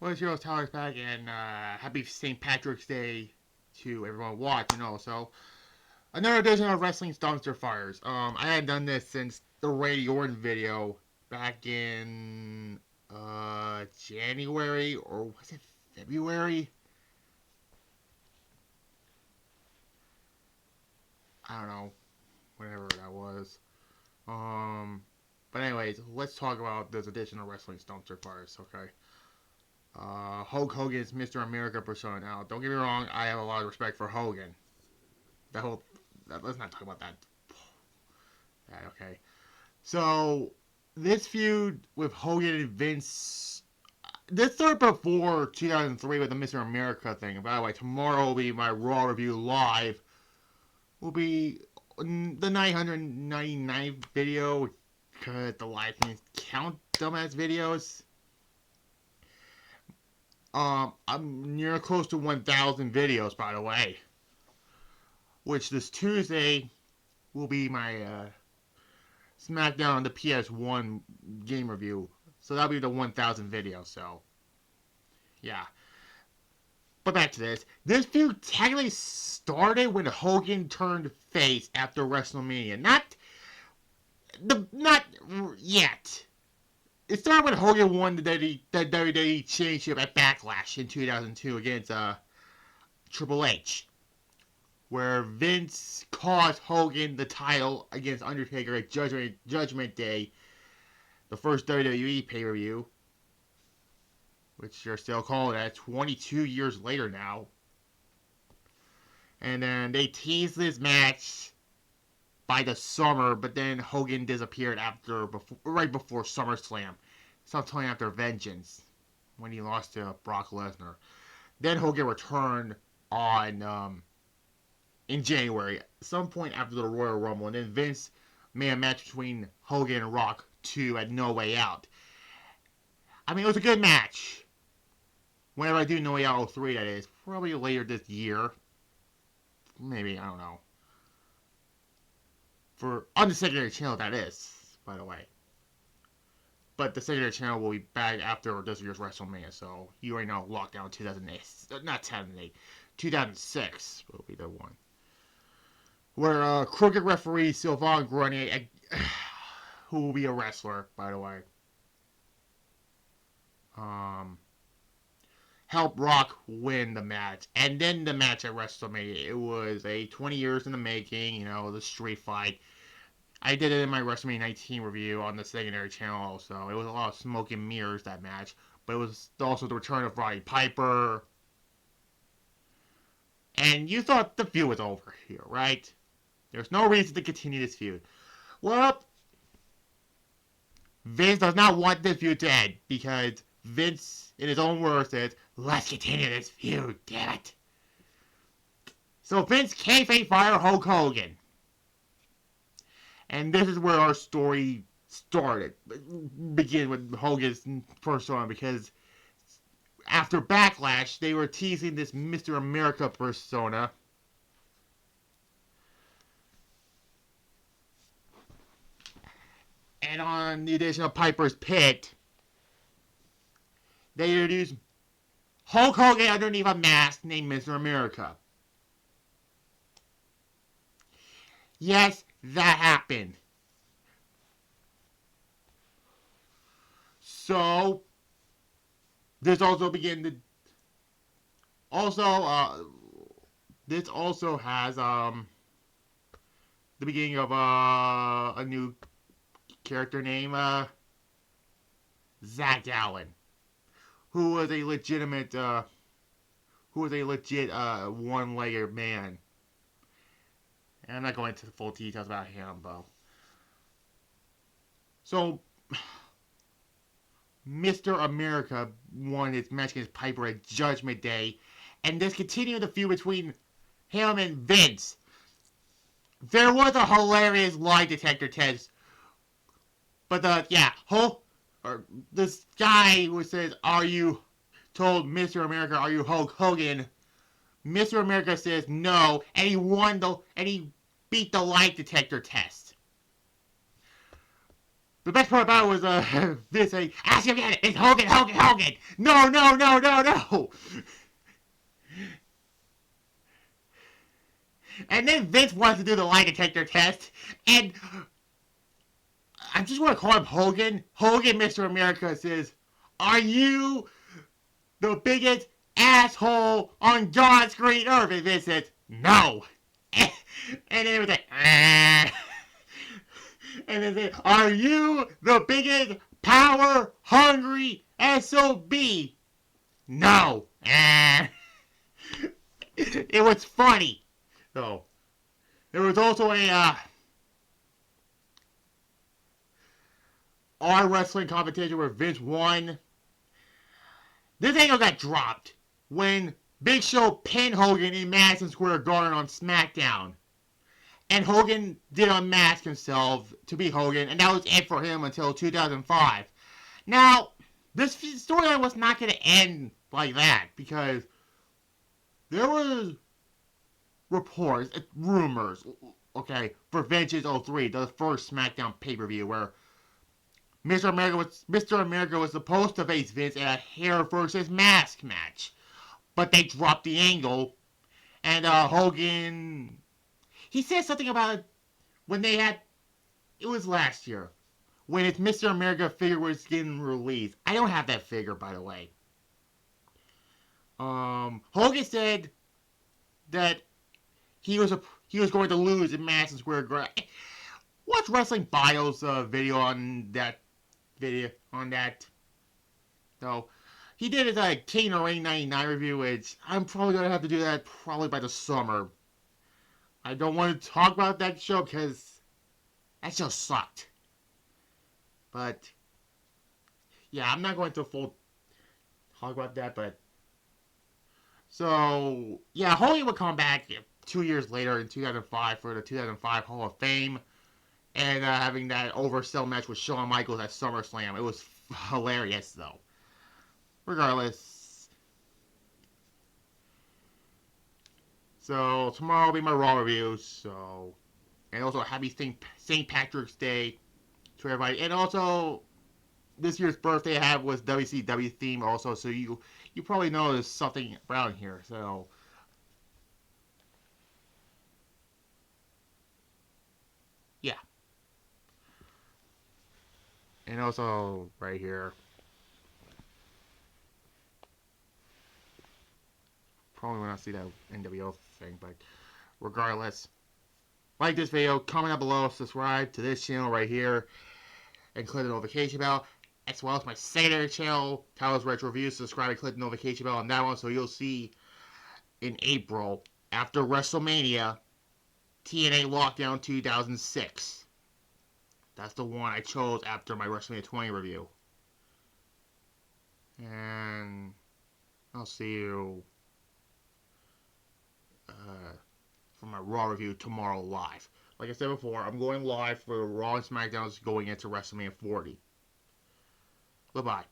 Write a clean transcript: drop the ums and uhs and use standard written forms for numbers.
Well, it's your host Tyler's back, and happy St. Patrick's Day to everyone watching. Also, another edition of Wrestling's Dumpsterfires. I had done this since the Randy Orton video back in January, or was it February? I don't know, whatever that was. Um, but anyways, let's talk about this edition of Wrestling's Dumpsterfires. Okay. Hulk Hogan's Mr. America persona. Now, don't get me wrong, I have a lot of respect for Hogan. That whole. Let's not talk about that. Okay. So, this feud with Hogan and Vince. This started before 2003 with the Mr. America thing. By the way, tomorrow will be my Raw review live. Will be the 999th video because the live things count them as videos. I'm near close to 1,000 videos, by the way. Which this Tuesday will be my SmackDown on the PS1 game review. So that'll be the 1,000 video. So, yeah. But back to this. This feud technically started when Hogan turned face after WrestleMania. Not yet. It started when Hogan won the WWE Championship at Backlash in 2002 against Triple H, where Vince cost Hogan the title against Undertaker at Judgment Day, the first WWE pay-per-view, which they're still calling that 22 years later now. And then they teased this match by the summer, but then Hogan disappeared right before SummerSlam, sometime after Vengeance, when he lost to Brock Lesnar. Then Hogan returned on in January, some point after the Royal Rumble, and then Vince made a match between Hogan and Rock 2 at No Way Out. I mean, it was a good match. Whenever I do No Way Out 03, that is, probably later this year. Maybe, I don't know. On the secondary channel, that is, by the way. But the secondary channel will be back after this year's WrestleMania, so you already know Lockdown 2008. Not 2008. 2006 will be the one. Where crooked referee Sylvain Grenier, who will be a wrestler, by the way, helped Rock win the match. And then the match at WrestleMania, it was a 20 years in the making, the street fight. I did it in my WrestleMania 19 review on the secondary channel also. It was a lot of smoke and mirrors, that match. But it was also the return of Roddy Piper. And you thought the feud was over here, right? There's no reason to continue this feud. Well, Vince does not want this feud to end because Vince, in his own words, says, "Let's continue this feud, damn it." So Vince kayfabe fire Hulk Hogan. And this is where our story started. Begin with Hogan's persona, because after Backlash, they were teasing this Mr. America persona. And on the edition of Piper's Pit, they introduced Hulk Hogan underneath a mask named Mr. America. Yes, that happened. So, this also began to... this also has, the beginning of, a new character named, Zach Allen, who was a legit, one-legged man. And I'm not going into the full details about him, though. So, Mr. America won his match against Piper at Judgment Day, and this continued the feud between him and Vince. There was a hilarious lie detector test, but this guy who says, "Are you," told Mr. America, "Are you Hulk Hogan?" Mr. America says no, and he beat the lie detector test. The best part about it was Vince saying, "Ask him again. It's Hogan, Hogan, Hogan. No, no, no, no, no." And then Vince wants to do the lie detector test, and I just want to call him Hogan. Hogan, Mr. America says, "Are you the biggest asshole on God's green earth?" And Vince says, "No." And then it was like, "Ah." And then they say, "Are you the biggest power hungry SOB?" "No." Ah. It was funny. So there was also a R wrestling competition where Vince won. This angle got dropped when Big Show pinned Hogan in Madison Square Garden on SmackDown. And Hogan did unmask himself to be Hogan, and that was it for him until 2005. Now, this storyline was not going to end like that, because there was reports, rumors, okay, for Vengeance 03, the first SmackDown pay-per-view, where Mr. America was supposed to face Vince in a hair versus mask match, but they dropped the angle, and Hogan, he said something about when they had, it was last year, when his Mr. America figure was getting released. I don't have that figure, by the way. Hogan said that he was going to lose in Madison Square Garden. Watch Wrestling Bio's video on that So he did his King of the Ring 99 review, which I'm probably gonna have to do that probably by the summer. I don't want to talk about that show because that show sucked. But yeah, I'm not going to full talk about that. But so yeah, Hogan would come back 2 years later in 2005 for the 2005 Hall of Fame, and having that oversell match with Shawn Michaels at SummerSlam. It was hilarious though. Regardless, so tomorrow will be my Raw review. So, and also happy St. Patrick's Day to everybody. And also, this year's birthday I have was WCW theme also. So you probably know there's something around here. So yeah, and also right here, probably when I see that NWO thing. But regardless, like this video, comment down below, subscribe to this channel right here, and click the notification bell, as well as my secondary channel, Tyler's Retro Reviews. Subscribe and click the notification bell on that one, so you'll see in April, after WrestleMania, TNA Lockdown 2006. That's the one I chose after my WrestleMania 20 review. And I'll see you for my Raw review tomorrow live. Like I said before, I'm going live for Raw and SmackDown going into WrestleMania 40. Bye-bye.